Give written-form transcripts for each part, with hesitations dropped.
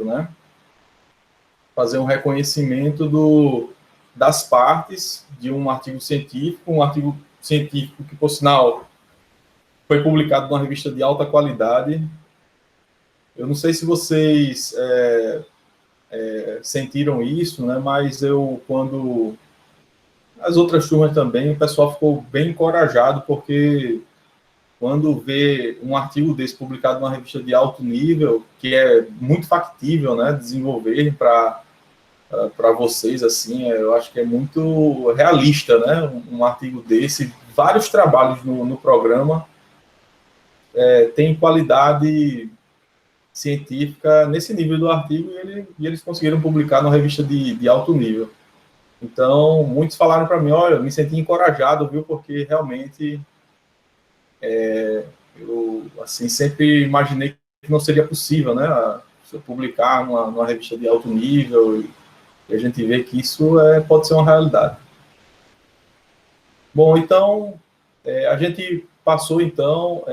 né? Fazer um reconhecimento das partes de um artigo científico que, por sinal, foi publicado numa revista de alta qualidade. Eu não sei se vocês sentiram isso, né? Mas quando as outras turmas também, o pessoal ficou bem encorajado, porque quando vê um artigo desse publicado numa revista de alto nível, que é muito factível, né, desenvolver para vocês, assim, eu acho que é muito realista, né, um artigo desse. Vários trabalhos no programa têm qualidade científica nesse nível do artigo, e eles conseguiram publicar numa revista de alto nível. Então, muitos falaram para mim, olha, eu me senti encorajado, viu, porque realmente eu assim, sempre imaginei que não seria possível, né, se eu publicar numa revista de alto nível, e a gente vê que isso pode ser uma realidade. Bom, então, a gente passou, então,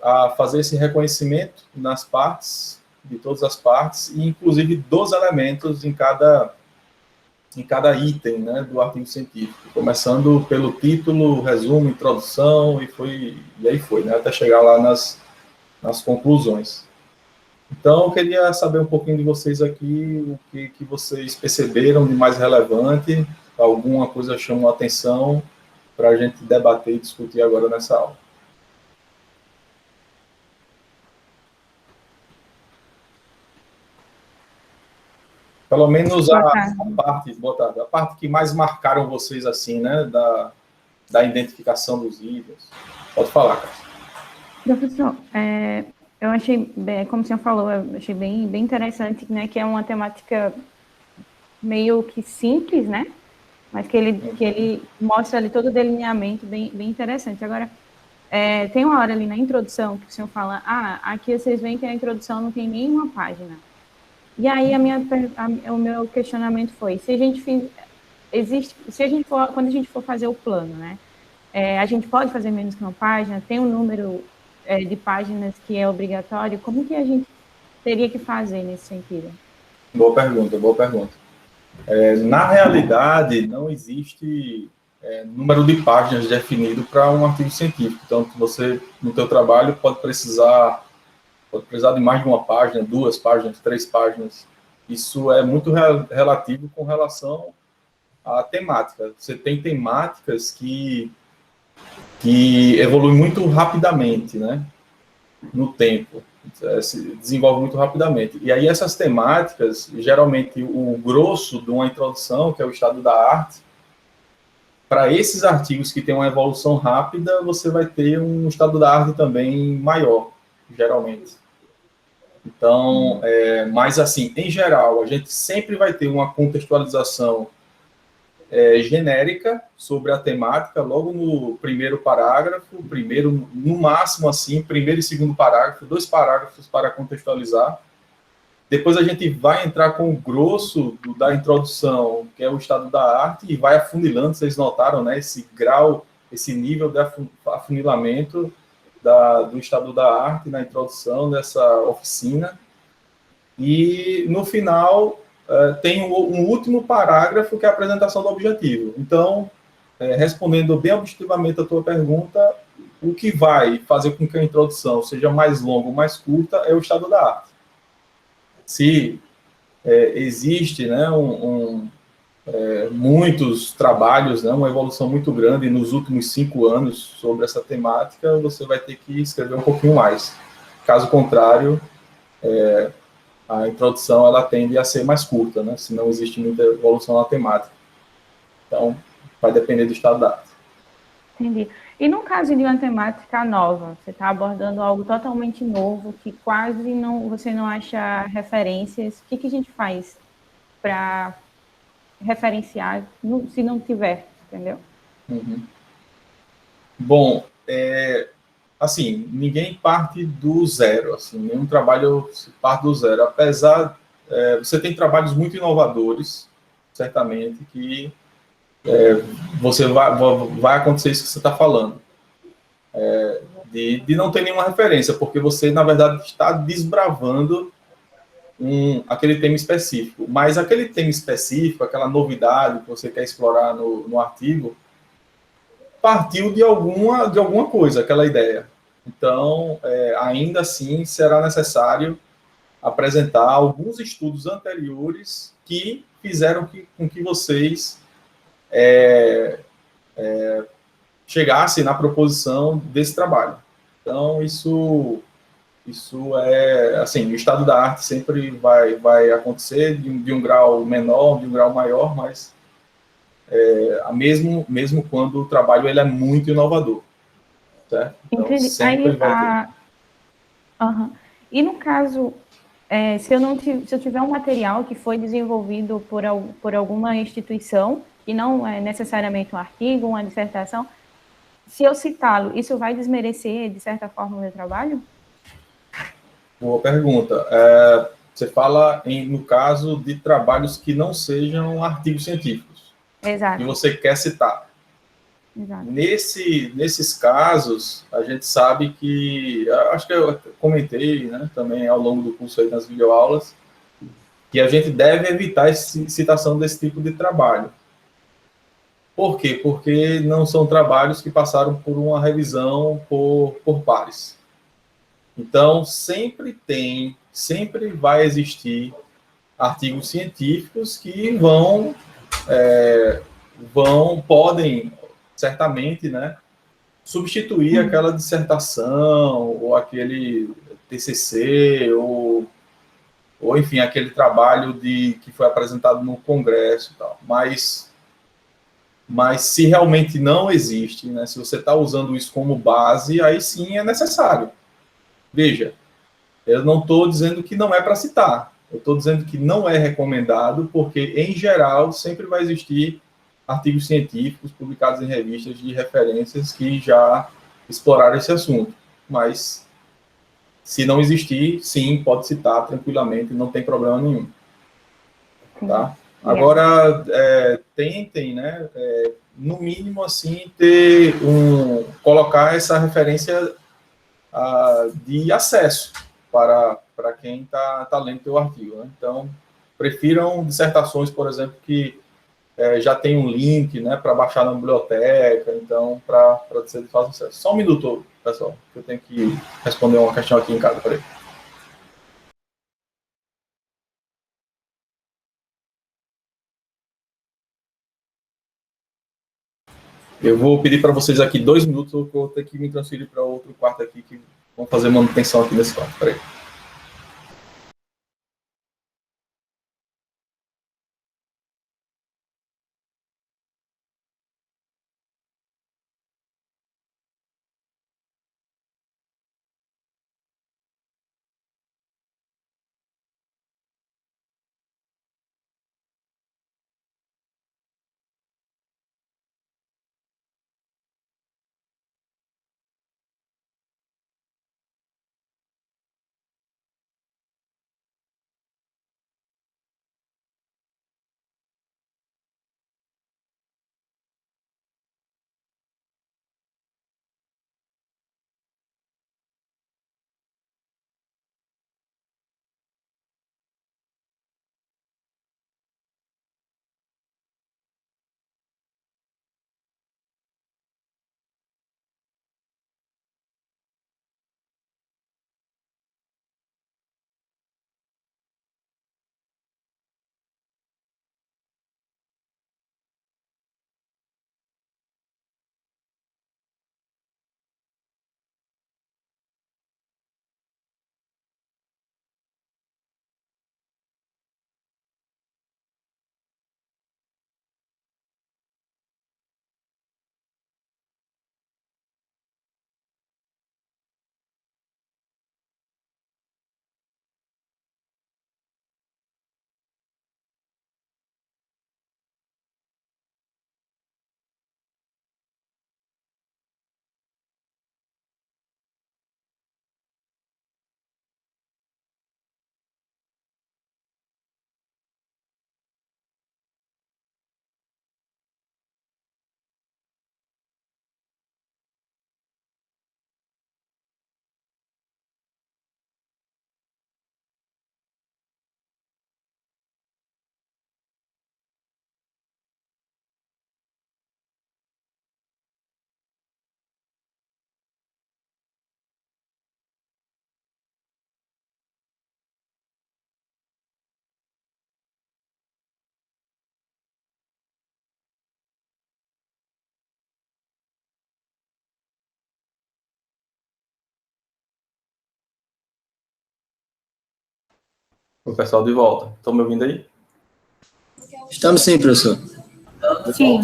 a fazer esse reconhecimento nas partes, de todas as partes, e inclusive dos elementos em cada item, né, do artigo científico, começando pelo título, resumo, introdução, e aí foi, né, até chegar lá nas conclusões. Então, eu queria saber um pouquinho de vocês aqui, o que vocês perceberam de mais relevante, alguma coisa chamou a atenção para a gente debater e discutir agora nessa aula. Pelo menos a parte que mais marcaram vocês, assim, né, da identificação dos itens. Pode falar, Cássio. Professor, eu achei, como o senhor falou, eu achei bem interessante, né, que é uma temática meio que simples, né, mas que ele mostra ali todo o delineamento bem interessante. Agora, tem uma hora ali na introdução que o senhor fala, aqui vocês veem que a introdução não tem nenhuma página. E aí o meu questionamento foi, quando a gente for fazer o plano, né, a gente pode fazer menos que uma página, tem um número de páginas que é obrigatório, como que a gente teria que fazer nesse sentido? Boa pergunta. Na realidade, não existe número de páginas definido para um artigo científico. Então, você, no seu trabalho, pode precisar de mais de uma página, 2 páginas, 3 páginas. Isso é muito relativo com relação à temática. Você tem temáticas que evoluem muito rapidamente, né, no tempo, se desenvolve muito rapidamente. E aí essas temáticas, geralmente o grosso de uma introdução, que é o estado da arte, para esses artigos que têm uma evolução rápida, você vai ter um estado da arte também maior, geralmente. Então, mas assim, em geral, a gente sempre vai ter uma contextualização genérica sobre a temática, logo no primeiro parágrafo, no máximo assim, primeiro e segundo parágrafo, 2 parágrafos para contextualizar. Depois a gente vai entrar com o grosso da introdução, que é o estado da arte, e vai afunilando, vocês notaram, né, esse grau, esse nível de afunilamento do estado da arte na introdução dessa oficina. E no final tem um último parágrafo, que é a apresentação do objetivo. Então, respondendo bem objetivamente a tua pergunta, o que vai fazer com que a introdução seja mais longa ou mais curta é o estado da arte. Se existe, né, muitos trabalhos, né, uma evolução muito grande nos últimos 5 anos sobre essa temática, você vai ter que escrever um pouquinho mais. Caso contrário, a introdução ela tende a ser mais curta, né, se não existe muita evolução na temática. Então, vai depender do estado da arte. Entendi. E no caso de uma temática nova, você está abordando algo totalmente novo, que quase você não acha referências, o que a gente faz para referenciar, se não tiver, entendeu? Uhum. Bom, assim, ninguém parte do zero, assim, nenhum trabalho parte do zero, apesar, você tem trabalhos muito inovadores, certamente, que você vai acontecer isso que você está falando, de não ter nenhuma referência, porque você, na verdade, está desbravando aquele tema específico, mas aquele tema específico, aquela novidade que você quer explorar no artigo, partiu de alguma coisa, aquela ideia. Então, ainda assim, será necessário apresentar alguns estudos anteriores que fizeram com que vocês chegassem na proposição desse trabalho. Então, isso é, assim, o estado da arte sempre vai acontecer de um grau menor, de um grau maior, mas mesmo quando o trabalho ele é muito inovador, certo? Então, Entendi. sempre vai ter. Uhum. E no caso, se eu tiver um material que foi desenvolvido por alguma instituição, e não é necessariamente um artigo, uma dissertação, se eu citá-lo, isso vai desmerecer, de certa forma, o meu trabalho? Boa pergunta. Você fala no caso de trabalhos que não sejam artigos científicos, que Exato, você quer citar. exato. Nesses casos, a gente sabe que, acho que eu comentei, né, também ao longo do curso aí nas videoaulas, que a gente deve evitar a citação desse tipo de trabalho. Por quê? Porque não são trabalhos que passaram por uma revisão por pares. Então, sempre vai existir artigos científicos que podem, certamente, né, substituir aquela dissertação, ou aquele TCC, ou enfim, aquele trabalho que foi apresentado no congresso e tal. Mas se realmente não existe, né, se você está usando isso como base, aí sim é necessário. Veja, eu não estou dizendo que não é para citar, eu estou dizendo que não é recomendado, porque, em geral, sempre vai existir artigos científicos publicados em revistas de referências que já exploraram esse assunto. Mas, se não existir, sim, pode citar tranquilamente, não tem problema nenhum. Sim. Tá? Agora, tentem, né, no mínimo, assim, colocar essa referência de acesso para quem está lendo o teu artigo. Né? Então, prefiram dissertações, por exemplo, que já tem um link, né, para baixar na biblioteca, então, para ser de fácil acesso. Só um minuto, pessoal, que eu tenho que responder uma questão aqui em casa. Peraí. Eu vou pedir para vocês aqui 2 minutos, eu vou ter que me transferir para outro quarto aqui, que vão fazer manutenção aqui nesse quarto. Peraí. O pessoal de volta. Estão me ouvindo aí? Estamos sim, professor. Sim.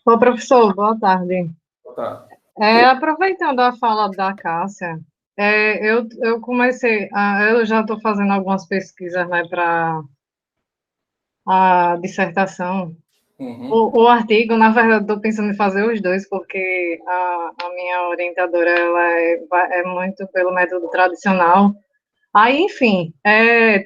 Ô, professor, boa tarde. Tá. Aproveitando a fala da Cássia, eu comecei, eu já estou fazendo algumas pesquisas, né, para a dissertação. Uhum. O artigo, na verdade, estou pensando em fazer os dois, porque a minha orientadora, ela é muito pelo método tradicional. Aí, enfim,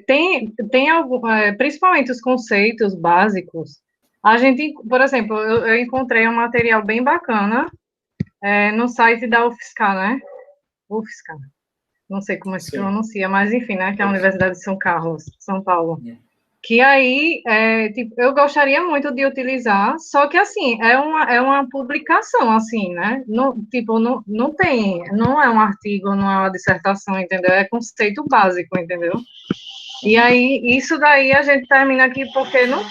tem algum, principalmente os conceitos básicos. A gente, por exemplo, eu encontrei um material bem bacana no site da UFSCar, né? UFSCar, não sei como se pronuncia, mas enfim, né? Que é a Universidade de São Carlos, São Paulo. Que aí, tipo, eu gostaria muito de utilizar, só que assim, é uma publicação, assim, né? Tipo, não tem, não é um artigo, não é uma dissertação, entendeu? É conceito básico, entendeu? E aí, isso daí a gente termina aqui porque não,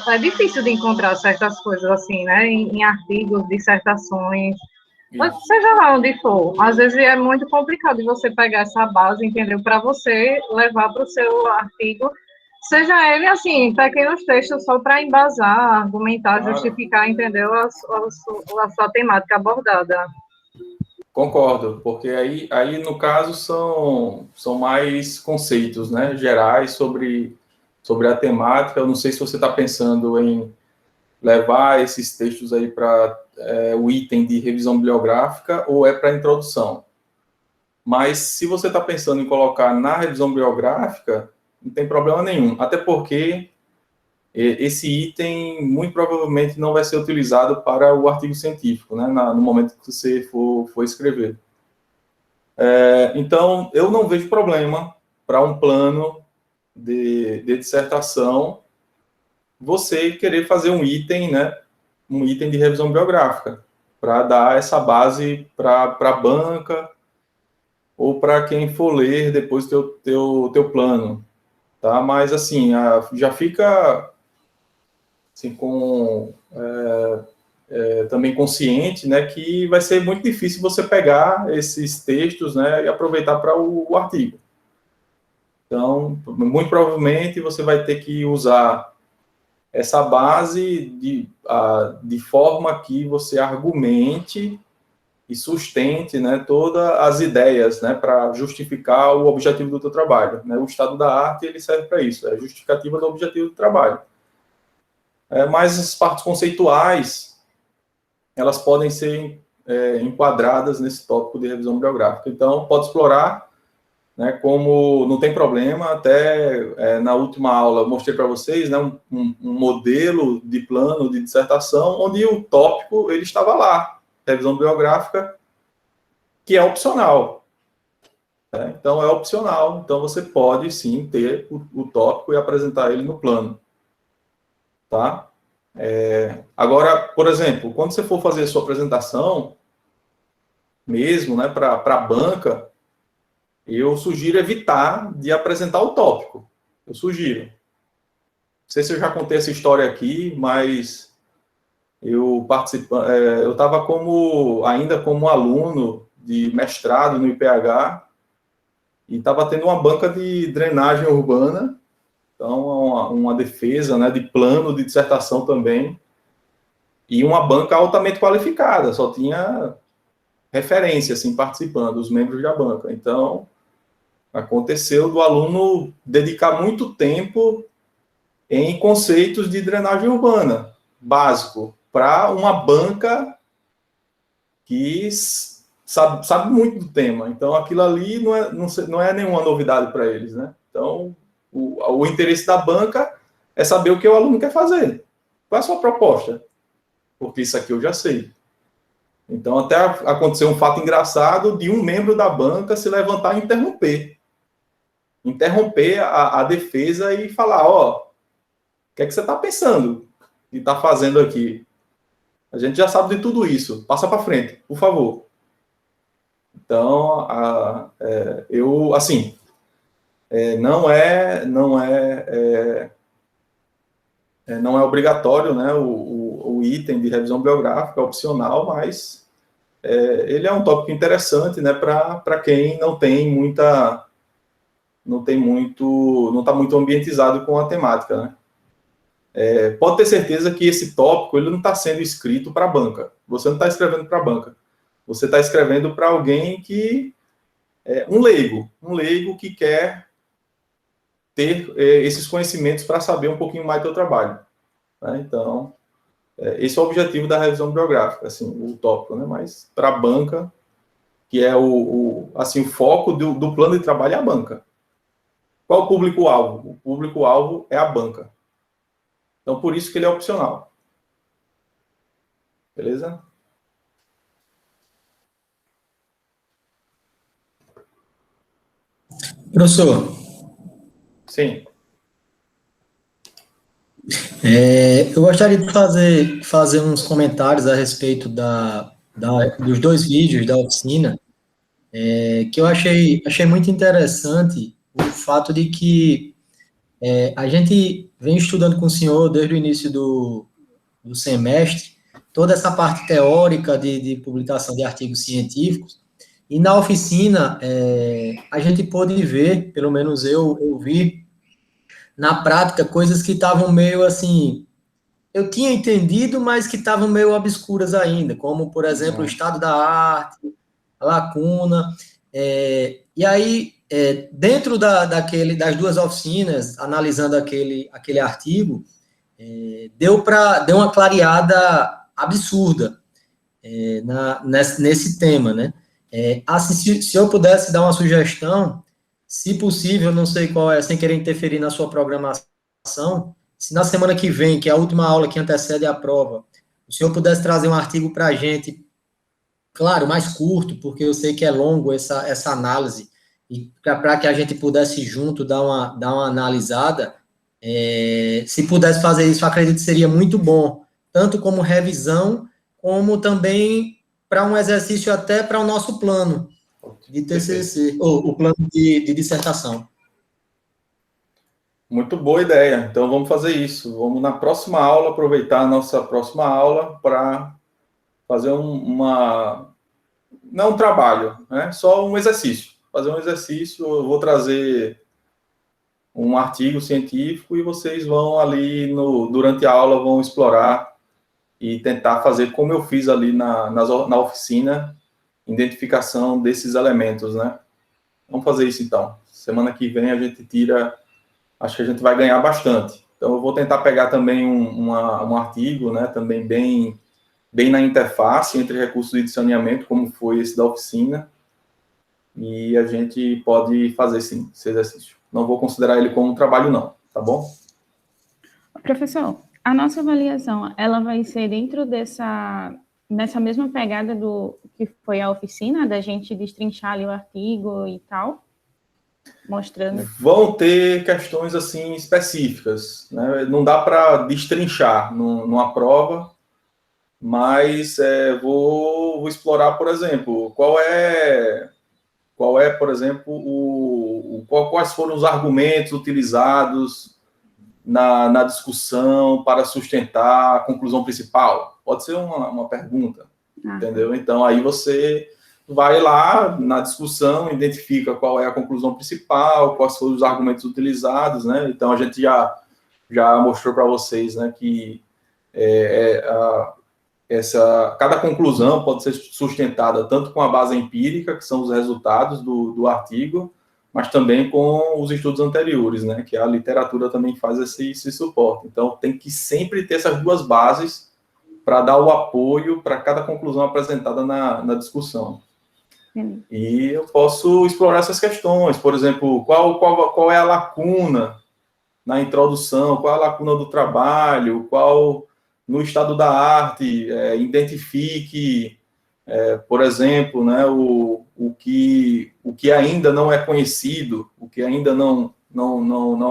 é difícil de encontrar certas coisas assim, né? Em artigos, dissertações, seja lá onde for. Às vezes é muito complicado de você pegar essa base, entendeu? Para você levar para o seu artigo, seja ele, assim, pequenos textos só para embasar, argumentar, justificar, entendeu? A sua temática abordada. Concordo, porque aí no caso são mais conceitos, né, gerais sobre a temática. Eu não sei se você está pensando em levar esses textos aí para o item de revisão bibliográfica ou é para introdução. Mas se você está pensando em colocar na revisão bibliográfica, não tem problema nenhum, até porque esse item muito provavelmente não vai ser utilizado para o artigo científico, né, no momento que você for escrever. Então, eu não vejo problema para um plano de dissertação você querer fazer um item, né, um item de revisão bibliográfica, para dar essa base para a banca ou para quem for ler depois teu plano, tá? Mas, assim, já fica assim, também consciente, né, que vai ser muito difícil você pegar esses textos, né, e aproveitar para o artigo. Então, muito provavelmente você vai ter que usar essa base de forma que você argumente e sustente, né, todas as ideias, né, para justificar o objetivo do teu trabalho, né? O estado da arte ele serve para isso, é a justificativa do objetivo do trabalho. Mas as partes conceituais elas podem ser enquadradas nesse tópico de revisão bibliográfica. Então, pode explorar, né, como não tem problema, até na última aula eu mostrei para vocês, né, um modelo de plano de dissertação, onde o tópico ele estava lá, revisão bibliográfica, que é opcional. Né? Então, é opcional, então você pode sim ter o tópico e apresentar ele no plano. Tá? Agora, por exemplo, quando você for fazer a sua apresentação, mesmo, né, para a banca, eu sugiro evitar de apresentar o tópico. Eu sugiro. Não sei se eu já contei essa história aqui, mas eu estava ainda como aluno de mestrado no IPH e estava tendo uma banca de drenagem urbana, então uma defesa, né, de plano de dissertação também, e uma banca altamente qualificada, só tinha referência, assim, participando, os membros da banca. Então, aconteceu do aluno dedicar muito tempo em conceitos de drenagem urbana, básico, para uma banca que sabe muito do tema. Então, aquilo ali não é nenhuma novidade para eles, né? Então, o interesse da banca é saber o que o aluno quer fazer. Qual é a sua proposta? Porque isso aqui eu já sei. Então, até aconteceu um fato engraçado de um membro da banca se levantar e interromper a defesa e falar, o que é que você está pensando e está fazendo aqui? A gente já sabe de tudo isso. Passa para frente, por favor. Então, eu, assim, não é Não é obrigatório, né, o item de revisão bibliográfica, é opcional, mas ele é um tópico interessante, né, para quem não está muito ambientizado com a temática, né. Pode ter certeza que esse tópico ele não está sendo escrito para a banca. Você não está escrevendo para a banca. Você está escrevendo para alguém que um leigo que quer ter esses conhecimentos para saber um pouquinho mais do seu trabalho, né? Então, esse é o objetivo da revisão bibliográfica, assim, o tópico, né? Mas para a banca, que é o foco do plano de trabalho é a banca. Qual o público-alvo? O público-alvo é a banca. Então, por isso que ele é opcional. Beleza? Professor, Sim. eu gostaria de fazer uns comentários a respeito dos 2 vídeos da oficina, que eu achei muito interessante o fato de que a gente vem estudando com o senhor desde o início do semestre, toda essa parte teórica de publicação de artigos científicos, e na oficina a gente pôde ver, pelo menos eu vi, na prática, coisas que estavam meio assim, eu tinha entendido, mas que estavam meio obscuras ainda, como, por exemplo, o estado da arte, a lacuna, e aí, dentro das 2 oficinas, analisando aquele artigo, deu uma clareada absurda nesse tema, né? Se eu pudesse dar uma sugestão, se possível, não sei qual é, sem querer interferir na sua programação, se na semana que vem, que é a última aula que antecede a prova, o senhor pudesse trazer um artigo para a gente, claro, mais curto, porque eu sei que é longo essa análise, e para que a gente pudesse junto dar uma analisada, se pudesse fazer isso, eu acredito que seria muito bom, tanto como revisão, como também para um exercício até para o nosso plano de TCC, ou o plano de dissertação. Muito boa ideia. Então, vamos fazer isso. Vamos, na próxima aula, aproveitar a nossa próxima aula para fazer não um trabalho, né? Só um exercício. Fazer um exercício, eu vou trazer um artigo científico e vocês vão ali, durante a aula, vão explorar e tentar fazer como eu fiz ali na oficina, identificação desses elementos, né? Vamos fazer isso, então. Semana que vem a gente acho que a gente vai ganhar bastante. Então, eu vou tentar pegar também um artigo, né, também bem na interface entre recursos de saneamento, como foi esse da oficina, e a gente pode fazer, sim, esse exercício. Não vou considerar ele como um trabalho, não, tá bom? Professor, a nossa avaliação, ela vai ser dentro nessa mesma pegada do que foi a oficina, da gente destrinchar ali o artigo e tal? Mostrando. Vão ter questões assim específicas, né? Não dá para destrinchar numa prova, mas vou explorar, por exemplo, por exemplo, quais foram os argumentos utilizados na discussão para sustentar a conclusão principal. Pode ser uma pergunta, entendeu? Então, aí você vai lá na discussão, identifica qual é a conclusão principal, quais foram os argumentos utilizados, né? Então, a gente já mostrou para vocês, né, que cada conclusão pode ser sustentada tanto com a base empírica, que são os resultados do artigo, mas também com os estudos anteriores, né, que a literatura também faz esse suporte. Então, tem que sempre ter essas 2 bases para dar o apoio para cada conclusão apresentada na discussão. E eu posso explorar essas questões, por exemplo, qual é a lacuna na introdução, qual é a lacuna do trabalho, no estado da arte, identifique, por exemplo, né, o que ainda não é conhecido, o que ainda não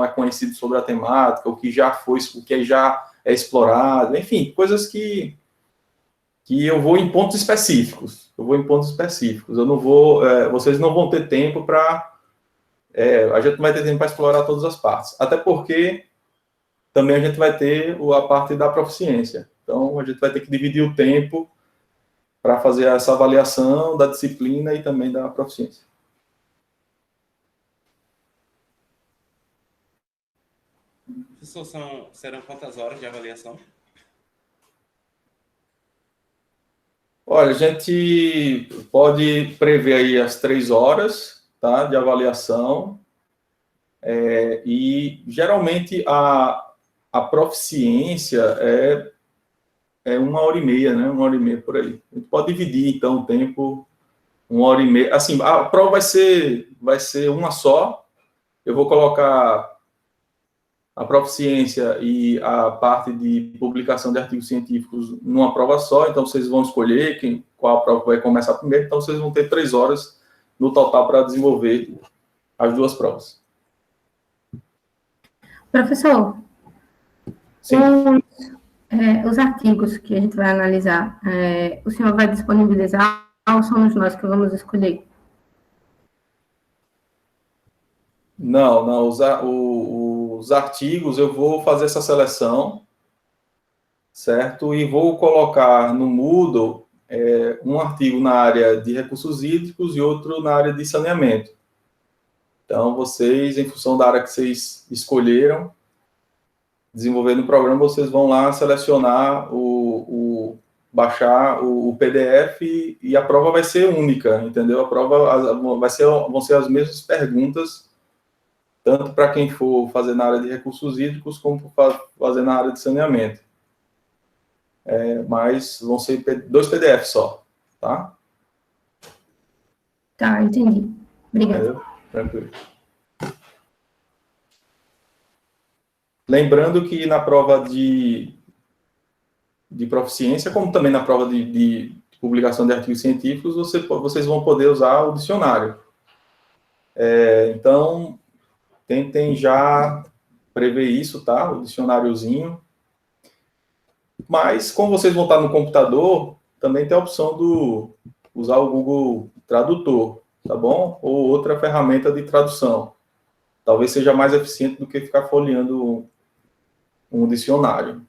é conhecido sobre a temática, o que já é explorado, enfim, coisas que eu vou em pontos específicos. Eu não vou, vocês não vão ter tempo para, a gente não vai ter tempo para explorar todas as partes. Até porque também a gente vai ter a parte da proficiência. Então, a gente vai ter que dividir o tempo para fazer essa avaliação da disciplina e também da proficiência. Professor, serão quantas horas de avaliação? Olha, a gente pode prever aí as 3 horas, tá, de avaliação, e geralmente a proficiência é 1h30, né, 1h30 por aí. A gente pode dividir, então, o tempo, 1h30. Assim, a prova vai ser uma só. Eu vou colocar a proficiência e a parte de publicação de artigos científicos numa prova só, então vocês vão escolher qual a prova vai começar primeiro, então vocês vão ter 3 horas no total para desenvolver as 2 provas. Professor, Sim. Os artigos que a gente vai analisar, o senhor vai disponibilizar ou somos nós que vamos escolher? Não, os artigos eu vou fazer essa seleção, certo? E vou colocar no Moodle um artigo na área de recursos hídricos e outro na área de saneamento. Então, vocês, em função da área que vocês escolheram, desenvolver no programa, vocês vão lá selecionar baixar o PDF e a prova vai ser única, entendeu? A prova vão ser as mesmas perguntas, tanto para quem for fazer na área de recursos hídricos, como para fazer na área de saneamento. Mas vão ser 2 PDFs só, tá? Tá, entendi. Obrigada. Tranquilo. Lembrando que na prova de proficiência, como também na prova de publicação de artigos científicos, vocês vão poder usar o dicionário. Então, tentem já prever isso, tá? O dicionáriozinho. Mas, como vocês vão estar no computador, também tem a opção do usar o Google Tradutor, tá bom? Ou outra ferramenta de tradução. Talvez seja mais eficiente do que ficar folheando um dicionário.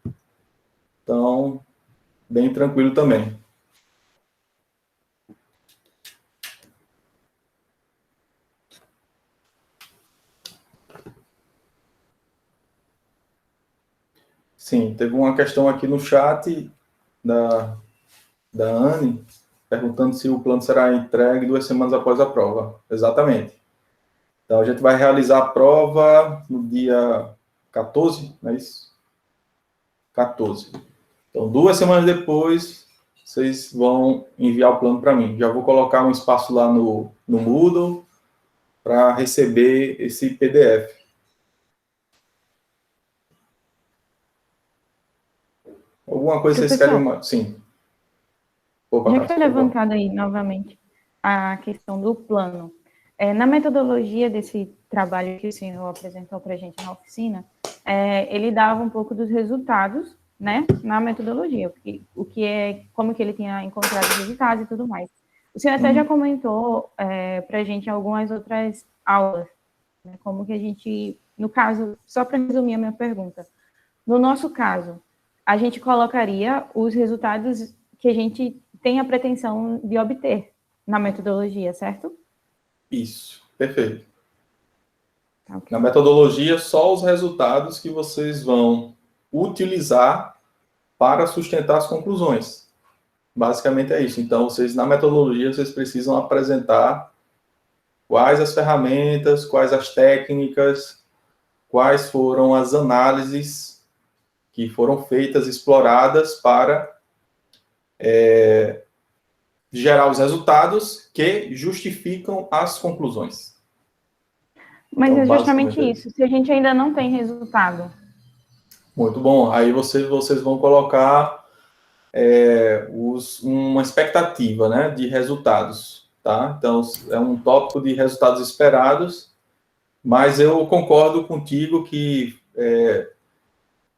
Então, bem tranquilo também. Sim, teve uma questão aqui no chat da Anne, perguntando se o plano será entregue 2 semanas após a prova. Exatamente. Então, a gente vai realizar a prova no dia 14, não é isso? 14. Então, 2 semanas depois, vocês vão enviar o plano para mim. Já vou colocar um espaço lá no Moodle para receber esse PDF. Alguma coisa vocês querem... Sim. Opa, já foi levantada aí, novamente, a questão do plano. Na metodologia desse trabalho que o senhor apresentou para a gente na oficina, ele dava um pouco dos resultados, né, na metodologia, como que ele tinha encontrado os resultados e tudo mais. O senhor até já comentou para a gente em algumas outras aulas, né, como que a gente, no caso, só para resumir a minha pergunta, no nosso caso, a gente colocaria os resultados que a gente tem a pretensão de obter na metodologia, certo? Isso, perfeito. Okay. Na metodologia, só os resultados que vocês vão utilizar para sustentar as conclusões. Basicamente é isso. Então, na metodologia, vocês precisam apresentar quais as ferramentas, quais as técnicas, quais foram as análises que foram feitas, exploradas para gerar os resultados que justificam as conclusões. Mas então, é justamente isso, se a gente ainda não tem resultado. Muito bom. Aí vocês vão colocar uma expectativa, né, de resultados, tá? Então, é um tópico de resultados esperados, mas eu concordo contigo que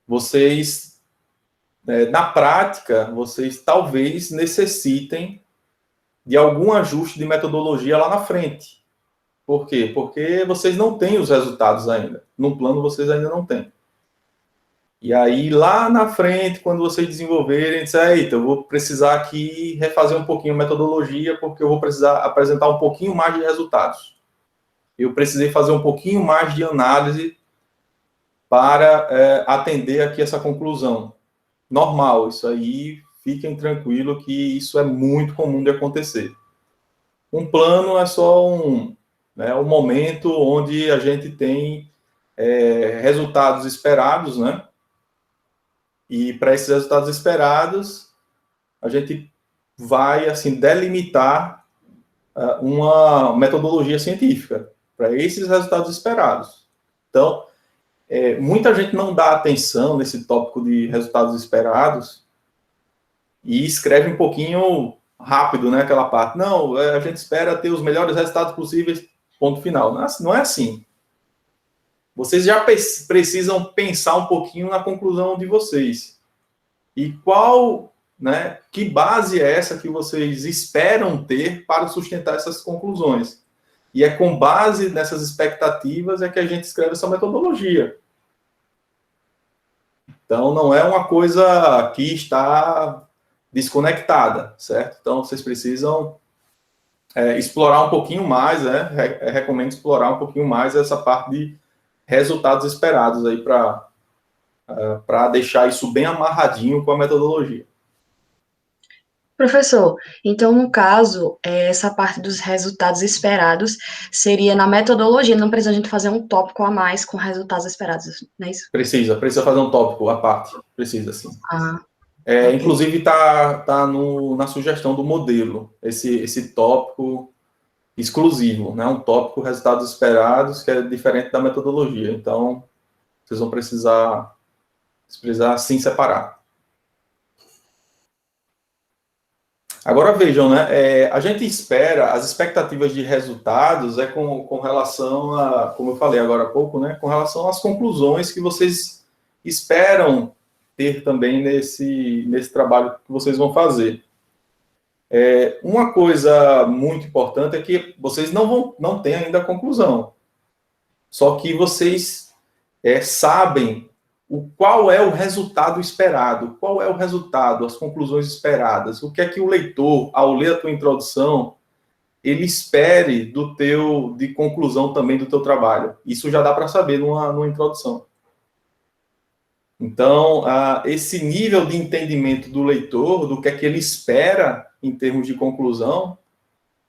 vocês, na prática, vocês talvez necessitem de algum ajuste de metodologia lá na frente. Por quê? Porque vocês não têm os resultados ainda. No plano, vocês ainda não têm. E aí, lá na frente, quando vocês desenvolverem, diz, eita, eu vou precisar aqui refazer um pouquinho a metodologia, porque eu vou precisar apresentar um pouquinho mais de resultados. Eu precisei fazer um pouquinho mais de análise para atender aqui essa conclusão. Normal, isso aí, fiquem tranquilos que isso é muito comum de acontecer. Um plano é só um momento onde a gente tem resultados esperados, né? E para esses resultados esperados, a gente vai, assim, delimitar uma metodologia científica para esses resultados esperados. Então, muita gente não dá atenção nesse tópico de resultados esperados e escreve um pouquinho rápido, né, aquela parte. Não, a gente espera ter os melhores resultados possíveis, ponto final. Não é assim. Vocês já precisam pensar um pouquinho na conclusão de vocês. E que base é essa que vocês esperam ter para sustentar essas conclusões? E é com base nessas expectativas que a gente escreve essa metodologia. Então, não é uma coisa que está desconectada, certo? Então, vocês precisam explorar um pouquinho mais, recomendo explorar um pouquinho mais essa parte de resultados esperados aí para deixar isso bem amarradinho com a metodologia. Professor, então, no caso, essa parte dos resultados esperados seria na metodologia, não precisa a gente fazer um tópico a mais com resultados esperados, não é isso? Precisa fazer um tópico à parte, precisa sim. Okay. Inclusive está na sugestão do modelo, esse tópico exclusivo, né? Um tópico resultados esperados, que é diferente da metodologia. Então, vocês vão precisar sim separar. Agora vejam, né? A gente espera, as expectativas de resultados com relação a, como eu falei agora há pouco, né? Com relação às conclusões que vocês esperam ter também nesse trabalho que vocês vão fazer. Uma coisa muito importante é que vocês não têm ainda a conclusão. Só que vocês sabem qual é o resultado esperado, qual é o resultado, as conclusões esperadas, o que é que o leitor, ao ler a tua introdução, ele espere de conclusão também do teu trabalho. Isso já dá para saber numa introdução. Então, esse nível de entendimento do leitor, do que é que ele espera em termos de conclusão,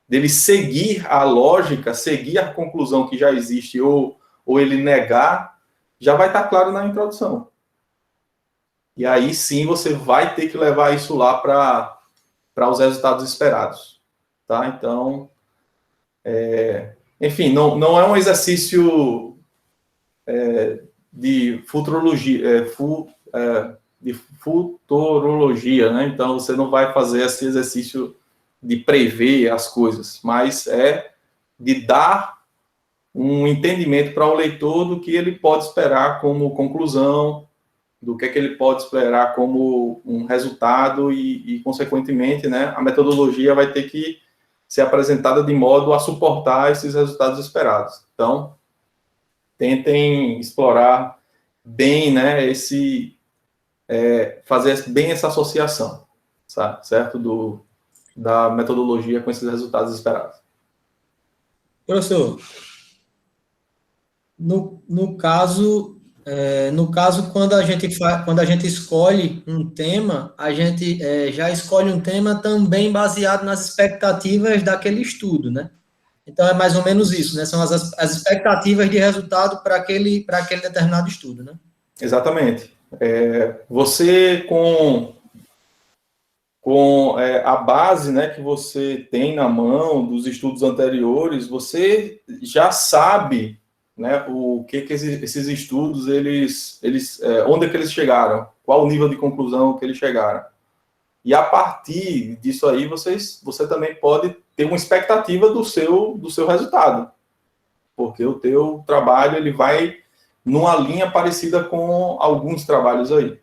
dele seguir a lógica, seguir a conclusão que já existe, ou ele negar, já vai estar claro na introdução. E aí sim você vai ter que levar isso lá para os resultados esperados. Tá? Então, enfim, não é um exercício de futurologia, né? Então, você não vai fazer esse exercício de prever as coisas, mas de dar um entendimento para o leitor do que ele pode esperar como conclusão, do que ele pode esperar como um resultado e consequentemente, né, a metodologia vai ter que ser apresentada de modo a suportar esses resultados esperados. Então, tentem explorar bem, né, fazer bem essa associação, sabe, certo? Da metodologia com esses resultados esperados. Professor, no caso, quando a gente escolhe um tema, a gente já escolhe um tema também baseado nas expectativas daquele estudo, né? Então, é mais ou menos isso, né? São as expectativas de resultado para aquele determinado estudo, né? Exatamente. Você, com a base, né, que você tem na mão dos estudos anteriores, você já sabe, né, o que esses estudos, onde é que eles chegaram, qual o nível de conclusão que eles chegaram. E a partir disso aí, você também pode ter uma expectativa do seu resultado. Porque o teu trabalho, ele vai numa linha parecida com alguns trabalhos aí.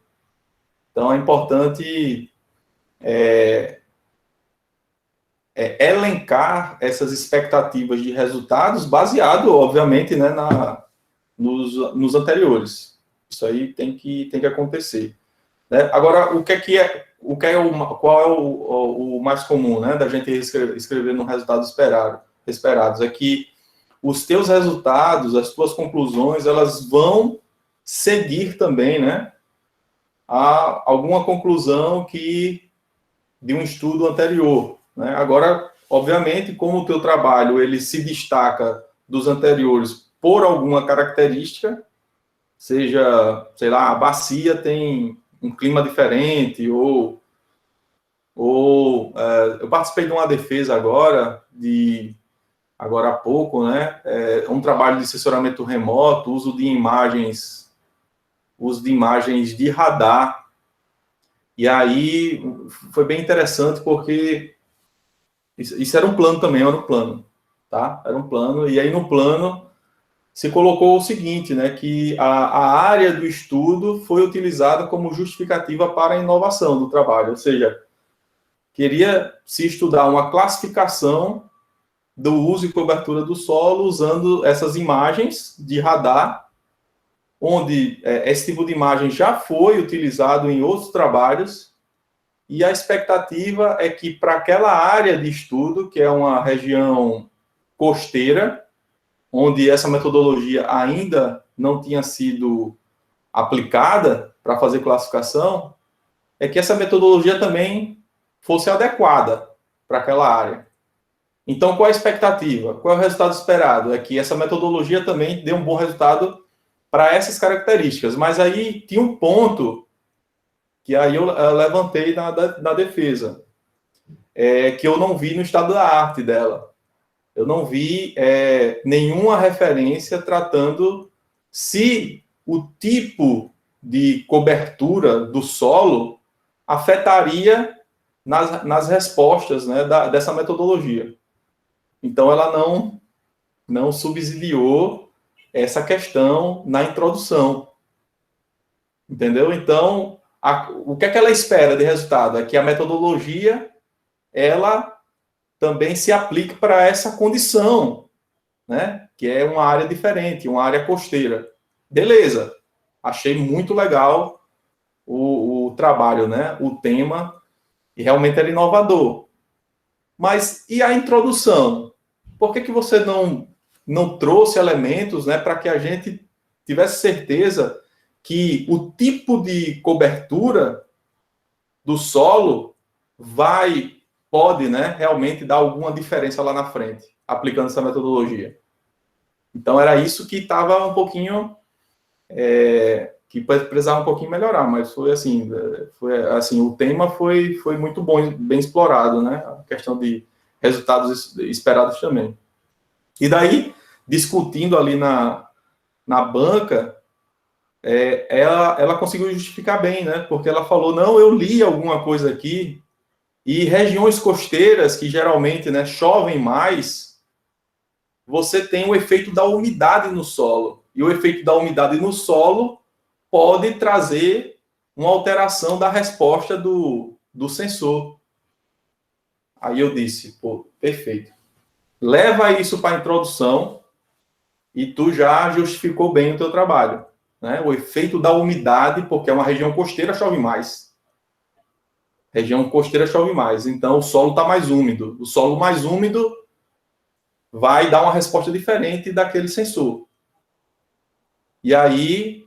Então, é importante elencar essas expectativas de resultados baseado, obviamente, né, nos anteriores. Isso aí tem que acontecer. Né? Agora, qual é o mais comum, né, da gente escrever no resultado esperados? É que os teus resultados, as tuas conclusões, elas vão seguir também, né, a alguma conclusão de um estudo anterior. Né? Agora, obviamente, como o teu trabalho ele se destaca dos anteriores por alguma característica, seja, sei lá, a bacia tem um clima diferente, ou eu participei de uma defesa agora há pouco, né? Um trabalho de assessoramento remoto, uso de imagens de radar. E aí foi bem interessante porque isso era um plano também, tá? Era um plano, e aí no plano se colocou o seguinte, né, que a área do estudo foi utilizada como justificativa para a inovação do trabalho, ou seja, queria se estudar uma classificação do uso e cobertura do solo usando essas imagens de radar, onde esse tipo de imagem já foi utilizado em outros trabalhos, e a expectativa é que para aquela área de estudo, que é uma região costeira, onde essa metodologia ainda não tinha sido aplicada para fazer classificação, é que essa metodologia também fosse adequada para aquela área. Então, qual é a expectativa? Qual é o resultado esperado? É que essa metodologia também dê um bom resultado para essas características. Mas aí tinha um ponto que aí eu levantei na defesa, que eu não vi no estado da arte dela. Eu não vi nenhuma referência tratando se o tipo de cobertura do solo afetaria nas respostas, né, dessa metodologia. Então, ela não subsidiou essa questão na introdução. Entendeu? Então, o que é que ela espera de resultado? É que a metodologia, ela também se aplique para essa condição, né? Que é uma área diferente, uma área costeira. Beleza. Achei muito legal o trabalho, né? O tema, e realmente era inovador. Mas e a introdução? Por que você não trouxe elementos, né, para que a gente tivesse certeza que o tipo de cobertura do solo pode, né, realmente dar alguma diferença lá na frente, aplicando essa metodologia? Então, era isso que estava um pouquinho... que precisava um pouquinho melhorar, mas foi assim, o tema foi muito bom, bem explorado, né? A questão de resultados esperados também. E daí, discutindo ali na banca, ela conseguiu justificar bem, né? Porque ela falou, não, eu li alguma coisa aqui, e regiões costeiras, que geralmente, né, chovem mais, você tem o efeito da umidade no solo. E o efeito da umidade no solo pode trazer uma alteração da resposta do sensor. Aí eu disse, pô, perfeito. Leva isso para a introdução e tu já justificou bem o teu trabalho. Né? O efeito da umidade, porque é uma região costeira, chove mais. Região costeira chove mais. Então, o solo está mais úmido. O solo mais úmido vai dar uma resposta diferente daquele sensor. E aí,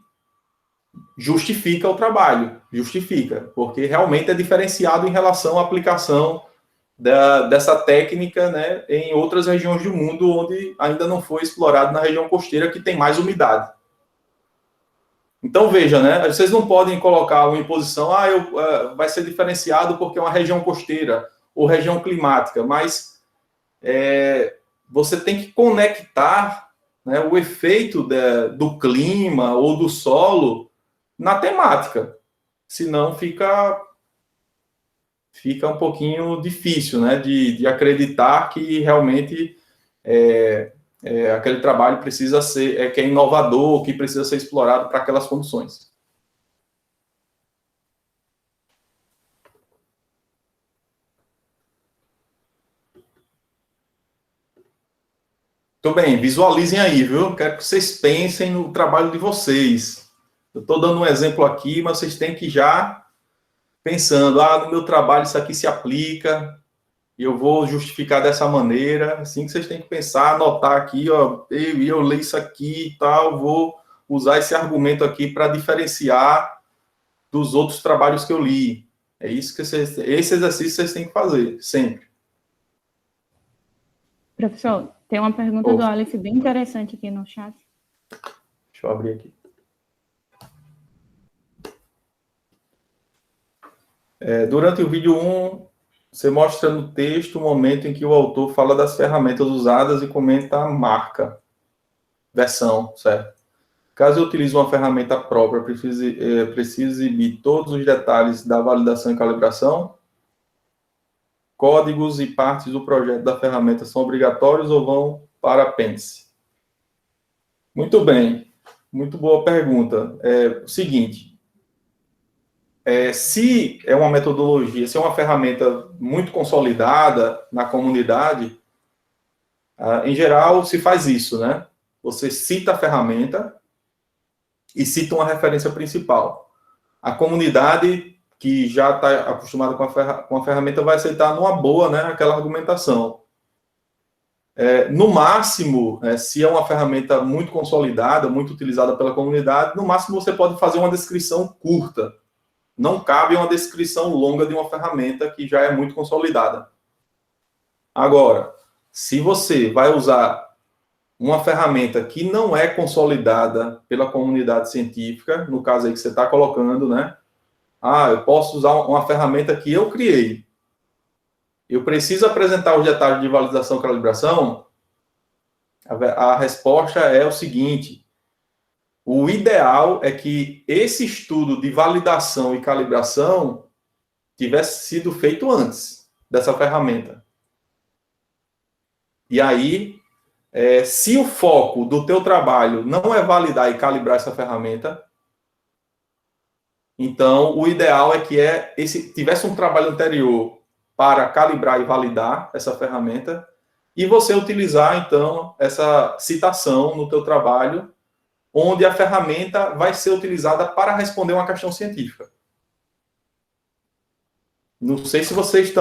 justifica o trabalho. Justifica. Porque realmente é diferenciado em relação à aplicação dessa técnica, né, em outras regiões do mundo onde ainda não foi explorado, na região costeira, que tem mais umidade. Então, veja, né, vocês não podem colocar uma imposição, vai ser diferenciado porque é uma região costeira ou região climática, mas você tem que conectar, né, o efeito do clima ou do solo na temática, senão fica um pouquinho difícil, né, de acreditar que realmente aquele trabalho precisa ser, que é inovador, que precisa ser explorado para aquelas condições. Muito bem, visualizem aí, viu? Quero que vocês pensem no trabalho de vocês. Eu estou dando um exemplo aqui, mas vocês têm que ir já pensando, no meu trabalho isso aqui se aplica, e eu vou justificar dessa maneira, assim que vocês têm que pensar, anotar aqui, ó, eu leio isso aqui e tal, vou usar esse argumento aqui para diferenciar dos outros trabalhos que eu li. É isso que esse exercício vocês têm que fazer, sempre. Professor, tem uma pergunta do Aleph bem interessante aqui no chat. Deixa eu abrir aqui. Durante o vídeo 1, você mostra no texto o momento em que o autor fala das ferramentas usadas e comenta a marca, versão, certo? Caso eu utilize uma ferramenta própria, preciso exibir todos os detalhes da validação e calibração. Códigos e partes do projeto da ferramenta são obrigatórios ou vão para apêndice? Muito bem, muito boa pergunta. O seguinte, se é uma metodologia, se é uma ferramenta muito consolidada na comunidade, em geral se faz isso, né? Você cita a ferramenta e cita uma referência principal. A comunidade que já está acostumada com a ferramenta vai aceitar numa boa, né, aquela argumentação. No máximo, se é uma ferramenta muito consolidada, muito utilizada pela comunidade, no máximo você pode fazer uma descrição curta. Não cabe uma descrição longa de uma ferramenta que já é muito consolidada. Agora, se você vai usar uma ferramenta que não é consolidada pela comunidade científica, no caso aí que você está colocando, né? Eu posso usar uma ferramenta que eu criei. Eu preciso apresentar os detalhes de validação e calibração? A resposta é o seguinte: o ideal é que esse estudo de validação e calibração tivesse sido feito antes dessa ferramenta. E aí, se o foco do teu trabalho não é validar e calibrar essa ferramenta, então o ideal é que tivesse um trabalho anterior para calibrar e validar essa ferramenta e você utilizar, então, essa citação no teu trabalho, onde a ferramenta vai ser utilizada para responder uma questão científica. Não sei se vocês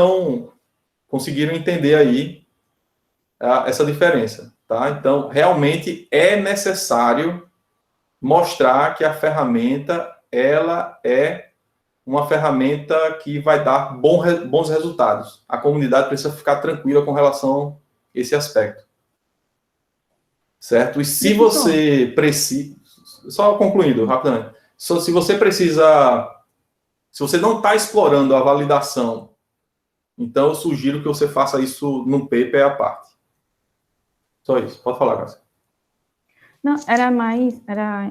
conseguiram entender aí essa diferença, tá? Então, realmente é necessário mostrar que a ferramenta, ela é uma ferramenta que vai dar bons resultados. A comunidade precisa ficar tranquila com relação a esse aspecto. Certo? E se você precisa... Só concluindo, rapidamente. Se você precisa... Se você não está explorando a validação, então eu sugiro que você faça isso num paper à parte. Só isso. Pode falar, Cássia. Não, era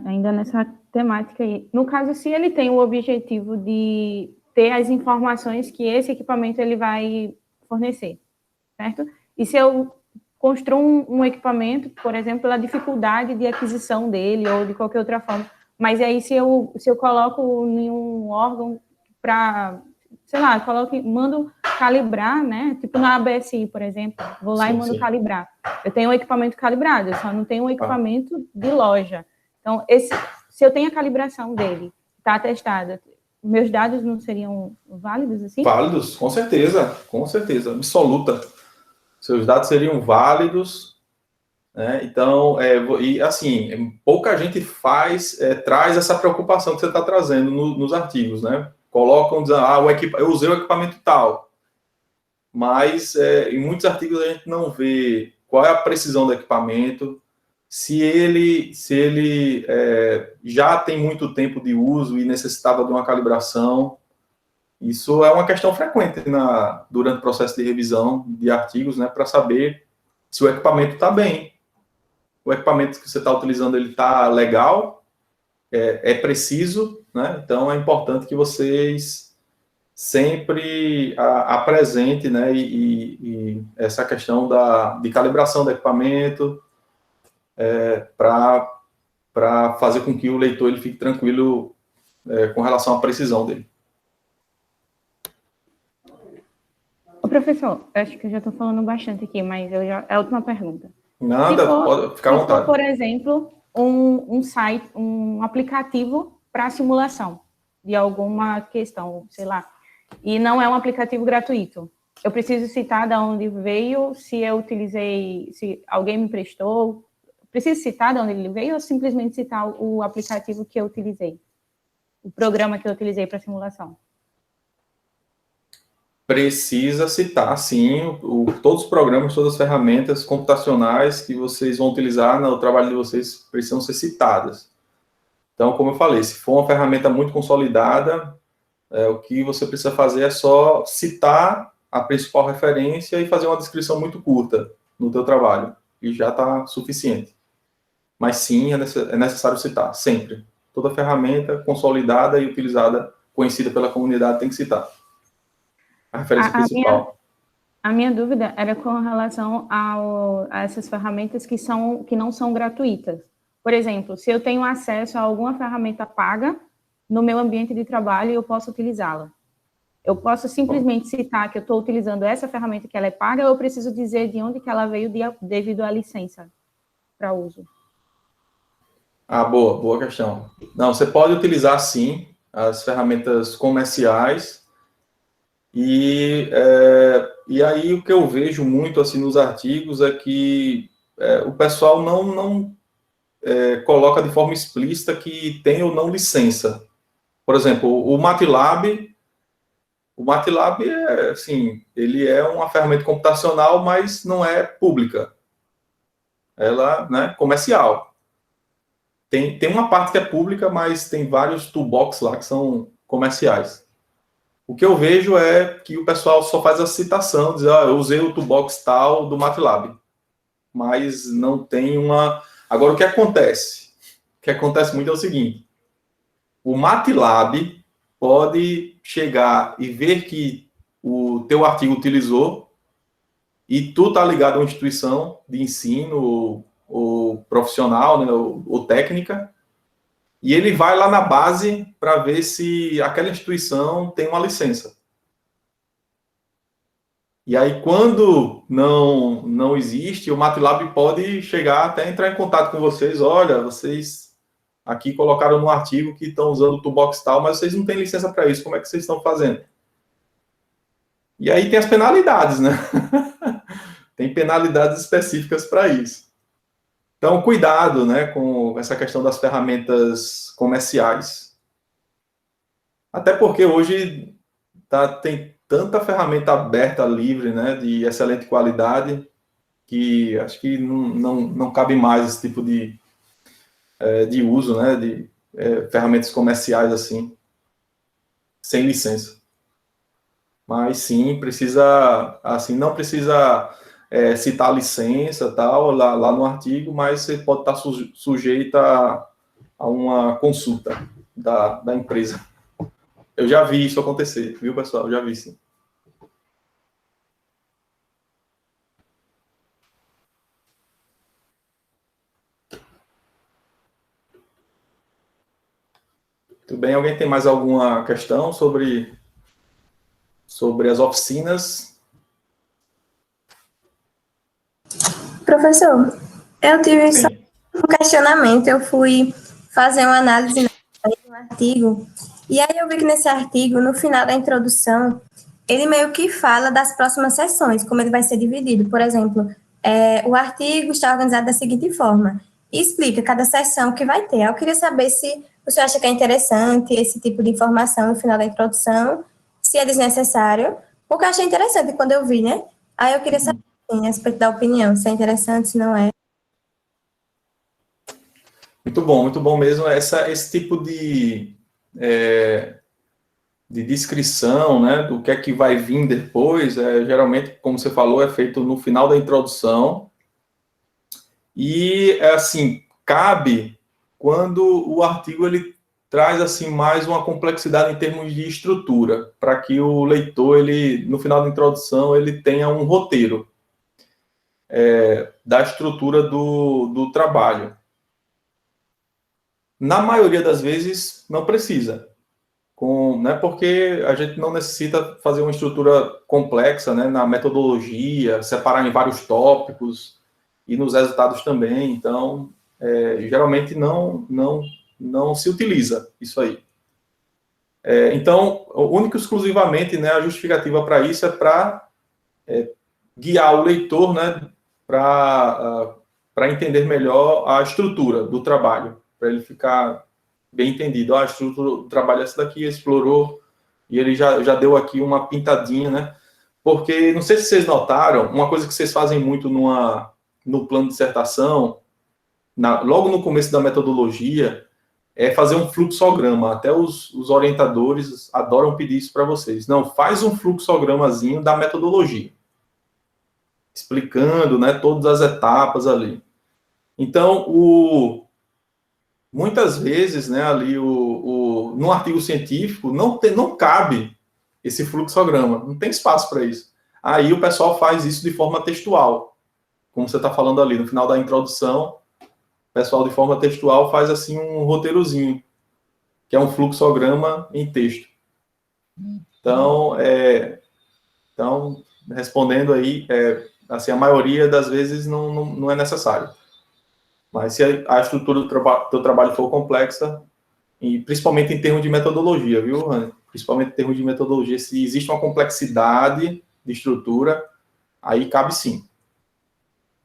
ainda nessa temática aí. No caso, se ele tem o objetivo de ter as informações que esse equipamento ele vai fornecer, certo? E se eu construo um equipamento, por exemplo, pela dificuldade de aquisição dele ou de qualquer outra forma, mas aí se eu coloco em um órgão para, sei lá, mando calibrar, né? Tipo na ABSI, por exemplo, vou lá e mando calibrar. Eu tenho um equipamento calibrado, eu só não tenho um equipamento de loja. Então, se eu tenho a calibração dele, está atestada, meus dados não seriam válidos assim? Válidos, com certeza, absoluta. Seus dados seriam válidos, né? Então, e assim, pouca gente traz essa preocupação que você está trazendo nos artigos, né? Colocam, dizendo, eu usei o equipamento tal. Mas, em muitos artigos, a gente não vê qual é a precisão do equipamento, se ele já tem muito tempo de uso e necessitava de uma calibração. Isso é uma questão frequente durante o processo de revisão de artigos, né, para saber se o equipamento está bem. O equipamento que você está utilizando, ele está legal, é preciso, né? Então é importante que vocês sempre apresentem, né, e essa questão de calibração do equipamento para fazer com que o leitor ele fique tranquilo com relação à precisão dele. Professor, eu acho que eu já estou falando bastante aqui, mas é a última pergunta. Nada, pode ficar à vontade. Se for, por exemplo, um site, um aplicativo para simulação de alguma questão, sei lá, e não é um aplicativo gratuito. Eu preciso citar de onde veio, se eu utilizei, se alguém me prestou. Preciso citar de onde ele veio ou simplesmente citar o aplicativo que eu utilizei? O programa que eu utilizei para simulação? Precisa citar, sim, todos os programas, todas as ferramentas computacionais que vocês vão utilizar no trabalho de vocês precisam ser citadas. Então, como eu falei, se for uma ferramenta muito consolidada, o que você precisa fazer é só citar a principal referência e fazer uma descrição muito curta no teu trabalho, e já está suficiente. Mas sim, é necessário citar, sempre. Toda ferramenta consolidada e utilizada, conhecida pela comunidade, tem que citar a referência principal. A minha dúvida era com relação a essas ferramentas que não são gratuitas. Por exemplo, se eu tenho acesso a alguma ferramenta paga no meu ambiente de trabalho, eu posso utilizá-la. Eu posso simplesmente citar que eu estou utilizando essa ferramenta que ela é paga, ou eu preciso dizer de onde que ela veio devido à licença para uso? Boa questão. Não, você pode utilizar, sim, as ferramentas comerciais. E aí o que eu vejo muito assim nos artigos é que o pessoal não coloca de forma explícita que tem ou não licença. Por exemplo, o MATLAB é, assim, ele é uma ferramenta computacional, mas não é pública. Ela, né, comercial. Tem uma parte que é pública, mas tem vários toolbox lá que são comerciais. O que eu vejo é que o pessoal só faz a citação, diz, eu usei o toolbox tal do MATLAB, mas não tem uma... Agora, o que acontece? O que acontece muito é o seguinte, o MATLAB pode chegar e ver que o teu artigo utilizou e tu tá ligado a uma instituição de ensino ou profissional, né, ou técnica, e ele vai lá na base para ver se aquela instituição tem uma licença. E aí, quando não existe, o MATLAB pode chegar até entrar em contato com vocês. Olha, vocês aqui colocaram no artigo que estão usando o toolbox tal, mas vocês não têm licença para isso. Como é que vocês estão fazendo? E aí tem as penalidades, né? Tem penalidades específicas para isso. Então, cuidado, né, com essa questão das ferramentas comerciais. Até porque hoje tem tanta ferramenta aberta, livre, né, de excelente qualidade, que acho que não cabe mais esse tipo de uso, né, de ferramentas comerciais assim, sem licença. Mas sim, precisa, assim, não precisa citar a licença tal, lá no artigo, mas você pode estar sujeita a uma consulta da empresa. Eu já vi isso acontecer, viu, pessoal? Eu já vi, sim. Tudo bem? Alguém tem mais alguma questão sobre as oficinas? Professor, eu tive só um questionamento. Eu fui fazer uma análise de um artigo, e aí eu vi que nesse artigo, no final da introdução, ele meio que fala das próximas sessões, como ele vai ser dividido. Por exemplo, o artigo está organizado da seguinte forma, e explica cada sessão que vai ter. Eu queria saber se o senhor acha que é interessante esse tipo de informação no final da introdução, se é desnecessário, porque eu achei interessante quando eu vi, né? Aí eu queria saber, a respeito da opinião, se é interessante, se não é. Muito bom mesmo. Esse tipo de descrição, né, do que é que vai vir depois, geralmente, como você falou, é feito no final da introdução. E, assim, cabe quando o artigo ele traz assim mais uma complexidade em termos de estrutura, para que o leitor, no final da introdução, ele tenha um roteiro da estrutura do trabalho. Na maioria das vezes, não precisa, né, porque a gente não necessita fazer uma estrutura complexa, né, na metodologia, separar em vários tópicos e nos resultados também. Então, geralmente não não se utiliza isso aí. Então, único e exclusivamente, né, a justificativa para isso é para guiar o leitor, né, para entender melhor a estrutura do trabalho, para ele ficar bem entendido. A estrutura do trabalho é essa daqui, explorou, e ele já deu aqui uma pintadinha, né? Porque, não sei se vocês notaram, uma coisa que vocês fazem muito no plano de dissertação, logo no começo da metodologia, é fazer um fluxograma. Até os orientadores adoram pedir isso para vocês. Não, faz um fluxogramazinho da metodologia, explicando, né, todas as etapas ali. Então, muitas vezes, né, ali no artigo científico, não cabe esse fluxograma, não tem espaço para isso. Aí o pessoal faz isso de forma textual, como você está falando ali, no final da introdução, o pessoal de forma textual faz assim um roteirozinho, que é um fluxograma em texto. Então, respondendo aí, assim, a maioria das vezes não é necessário. Mas se a estrutura do teu trabalho for complexa, e principalmente em termos de metodologia, viu, Rani? Principalmente em termos de metodologia, se existe uma complexidade de estrutura, aí cabe sim.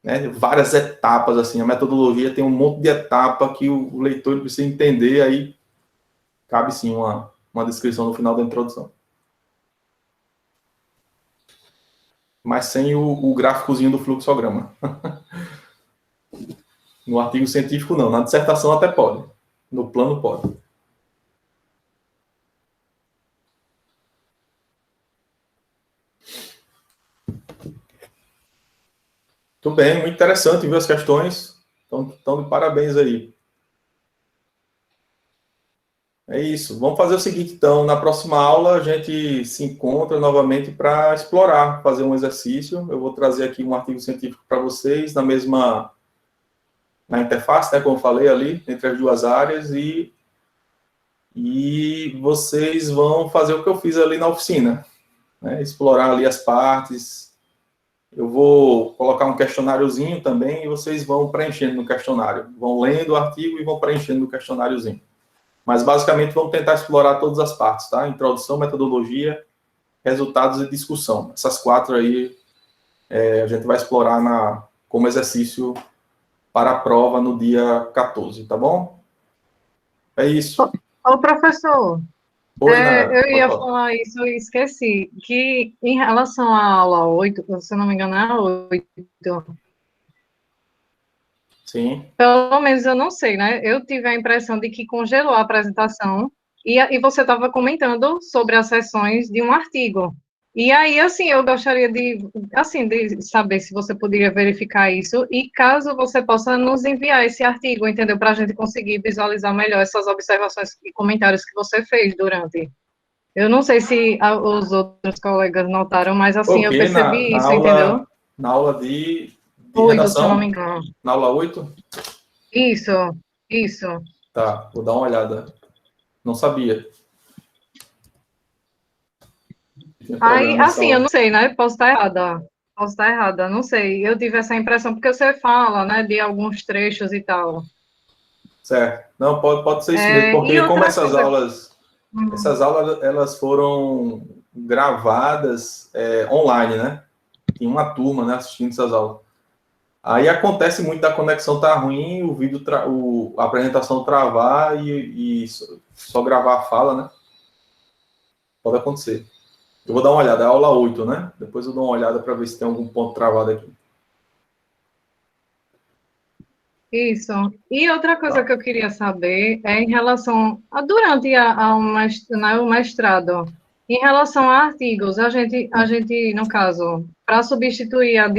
Né? Várias etapas, assim, a metodologia tem um monte de etapa que o leitor precisa entender, aí cabe sim uma descrição no final da introdução. Mas sem o gráficozinho do fluxograma. No artigo científico, não. Na dissertação até pode. No plano, pode. Muito bem, muito interessante, viu, as questões. Estão de parabéns aí. É isso. Vamos fazer o seguinte, então. Na próxima aula, a gente se encontra novamente para explorar, fazer um exercício. Eu vou trazer aqui um artigo científico para vocês, na interface, né, como eu falei ali, entre as duas áreas, e vocês vão fazer o que eu fiz ali na oficina, né, explorar ali as partes. Eu vou colocar um questionáriozinho também, e vocês vão preenchendo no questionário, vão lendo o artigo e vão preenchendo no questionáriozinho. Mas, basicamente, vamos tentar explorar todas as partes, tá? Introdução, metodologia, resultados e discussão. Essas 4 aí, a gente vai explorar como exercício para a prova no dia 14, tá bom? É isso. Ô, professor, Oi, eu ia falar isso, eu esqueci, que em relação à aula 8, se eu não me engano, é a 8, Sim. pelo menos eu não sei, né? Eu tive a impressão de que congelou a apresentação e você estava comentando sobre as sessões de um artigo. E aí, assim, eu gostaria de saber se você poderia verificar isso e caso você possa nos enviar esse artigo, entendeu? Para a gente conseguir visualizar melhor essas observações e comentários que você fez durante. Eu não sei se os outros colegas notaram, mas assim, eu percebi isso, entendeu? Na aula de 8, redação? se eu não me engano. Na aula 8? Isso. Tá, vou dar uma olhada. Não sabia. Aí, assim, eu não sei, né? Posso estar errada, não sei. Eu tive essa impressão, porque você fala, né, de alguns trechos e tal. Certo. Não, pode ser isso mesmo, porque como essas aulas, elas foram gravadas online, né? Tem uma turma, né, assistindo essas aulas. Aí acontece muito da conexão tá ruim, o vídeo, a apresentação travar e só gravar a fala, né? Pode acontecer. Eu vou dar uma olhada, é a aula 8, né? Depois eu dou uma olhada para ver se tem algum ponto travado aqui. Isso. E outra coisa que eu queria saber é em relação durante o mestrado, em relação a artigos, a gente, no caso, para substituir a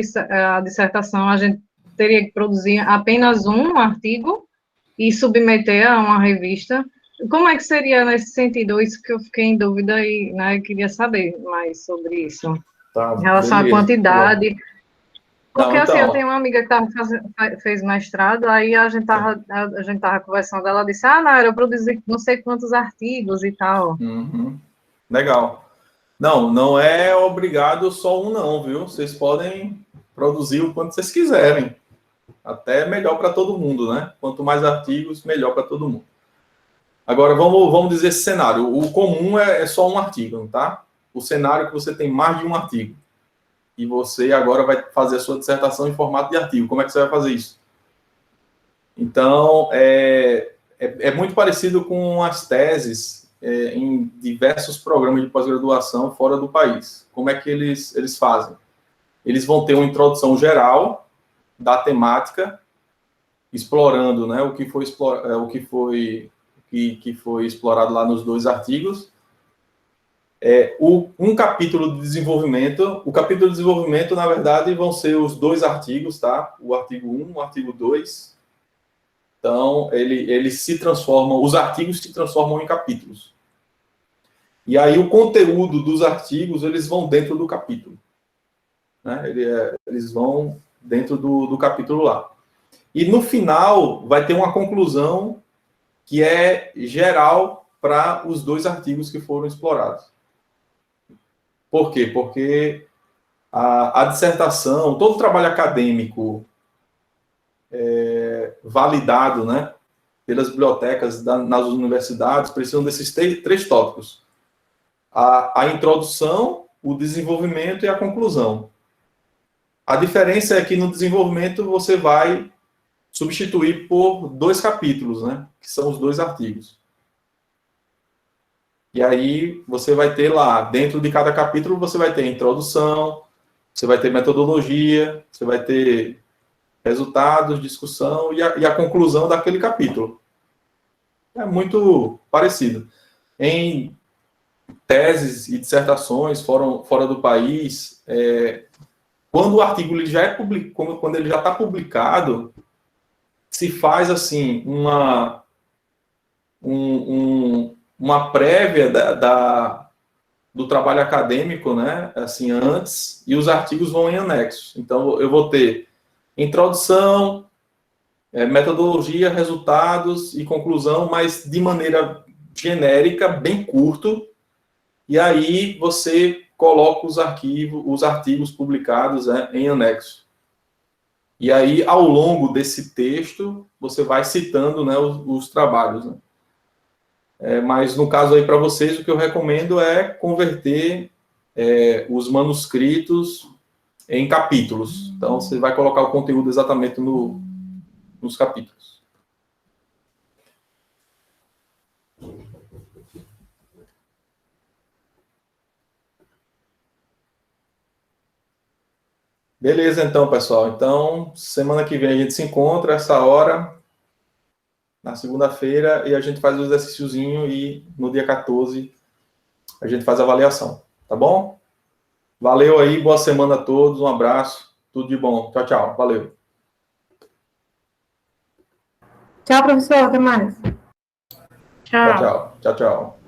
dissertação, a gente teria que produzir apenas um artigo e submeter a uma revista. Como é que seria nesse sentido? Isso que eu fiquei em dúvida e, né, eu queria saber mais sobre isso. Tá, em relação à quantidade. Bom. Porque, não, assim, eu tenho uma amiga que fez mestrado, aí a gente tava conversando, ela disse, Naira, eu produzi não sei quantos artigos e tal. Uhum. Legal. Não é obrigado só um não, viu? Vocês podem produzir o quanto vocês quiserem. Até melhor para todo mundo, né? Quanto mais artigos, melhor para todo mundo. Agora, vamos dizer esse cenário. O comum é só um artigo, tá? O cenário é que você tem mais de um artigo. E você agora vai fazer a sua dissertação em formato de artigo. Como é que você vai fazer isso? Então, é muito parecido com as teses em diversos programas de pós-graduação fora do país. Como é que eles fazem? Eles vão ter uma introdução geral da temática, explorando, né, o que foi explorado lá nos 2 artigos. Um capítulo de desenvolvimento. O capítulo de desenvolvimento, na verdade, vão ser os 2 artigos, tá? O artigo 1, o artigo 2. Então, eles se transformam, os artigos se transformam em capítulos. E aí, o conteúdo dos artigos, eles vão dentro do capítulo. Né? Eles vão dentro do capítulo lá. E, no final, vai ter uma conclusão que é geral para os 2 artigos que foram explorados. Por quê? Porque a dissertação, todo trabalho acadêmico validado, né, pelas bibliotecas nas universidades, precisam desses 3 tópicos. A introdução, o desenvolvimento e a conclusão. A diferença é que no desenvolvimento você vai substituir por 2 capítulos, né, que são os 2 artigos. E aí você vai ter lá, dentro de cada capítulo, você vai ter introdução, você vai ter metodologia, você vai ter resultados, discussão e a conclusão daquele capítulo. É muito parecido. Em teses e dissertações fora do país, quando o artigo ele já é quando ele já está publicado, se faz assim uma prévia do trabalho acadêmico, né, assim, antes, e os artigos vão em anexos. Então, eu vou ter introdução, metodologia, resultados e conclusão, mas de maneira genérica, bem curto, e aí você coloca os artigos publicados em anexo. E aí, ao longo desse texto, você vai citando, né, os trabalhos, né? Mas, no caso aí para vocês, o que eu recomendo é converter os manuscritos em capítulos. Então, você vai colocar o conteúdo exatamente nos capítulos. Beleza, então, pessoal. Então, semana que vem a gente se encontra, essa hora, na segunda-feira, e a gente faz o exercíciozinho e no dia 14 a gente faz a avaliação. Tá bom? Valeu aí, boa semana a todos, um abraço, tudo de bom. Tchau, tchau. Valeu. Tchau, professor, até mais. Tchau. Tchau, tchau. Tchau, tchau.